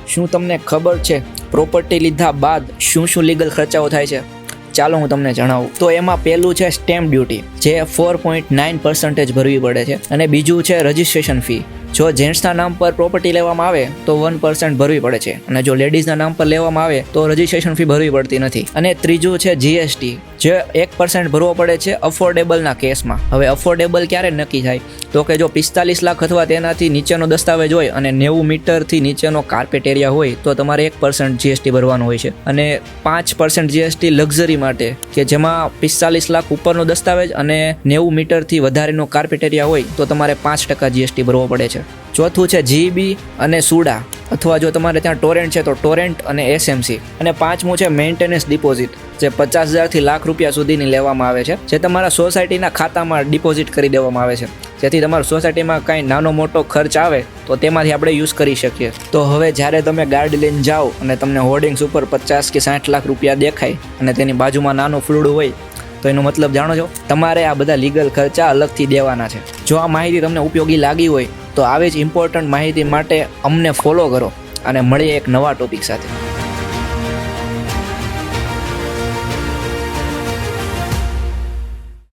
શું તમને ખબર છે પ્રોપર્ટી લીધા બાદ શું લીગલ ખર્ચાઓ થાય છે? ચાલો હું તમને જણાવું. તો એમાં પહેલું છે સ્ટેમ્પ ડ્યુટી, જે 4.9% ભરવી પડે છે, અને બીજું છે રજિસ્ટ્રેશન ફી. જો જેન્ટ્સના નામ પર પ્રોપર્ટી લેવામાં આવે તો 1% ભરવી પડે છે, અને જો લેડીઝના નામ પર લેવામાં આવે તો રજિસ્ટ્રેશન ફી ભરવી પડતી નથી. અને ત્રીજું છે જીએસટી, જે 1% ભરવો પડે છે અફોર્ડેબલના કેસમાં. હવે અફોર્ડેબલ ક્યારે નક્કી થાય? તો કે જો 45 લાખ અથવા તેનાથી નીચેનો દસ્તાવેજ હોય અને 90 મીટરથી નીચેનો કાર્પેટ એરિયા હોય તો તમારે 1% જીએસટી ભરવાનું હોય છે. અને 5% જીએસટી લક્ઝરી માટે, કે જેમાં 45 લાખ ઉપરનો દસ્તાવેજ અને 90 મીટરથી વધારેનો કાર્પેટ એરિયા હોય તો તમારે 5% જીએસટી ભરવો પડે છે. ચોથું છે જીબી અને સુડા, અથવા જો તમારે ત્યાં ટોરેન્ટ છે તો ટોરેન્ટ અને એસએમસી. અને પાંચમું છે મેન્ટેનન્સ ડિપોઝિટ, જે 50,000થી લાખ રૂપિયા સુધીની લેવામાં આવે છે, જે તમારા સોસાયટીના ખાતામાં ડિપોઝિટ કરી દેવામાં આવે છે, જેથી તમારા સોસાયટીમાં કાંઈ નાનો મોટો ખર્ચ આવે તો તેમાંથી આપણે યુઝ કરી શકીએ. તો હવે જ્યારે તમે ગાડી લઈને જાઓ અને તમને હોર્ડિંગ્સ ઉપર 50 કે 60 લાખ રૂપિયા દેખાય અને તેની બાજુમાં નાનું ફૂલડું હોય તો એનો મતલબ જાણો છો, તમારે આ બધા લીગલ ખર્ચા અલગથી દેવાના છે. જો આ માહિતી તમને ઉપયોગી લાગી હોય તો આવી જ ઇમ્પોર્ટન્ટ માહિતી માટે અમને ફોલો કરો અને મળીએ એક નવા ટોપિક સાથે.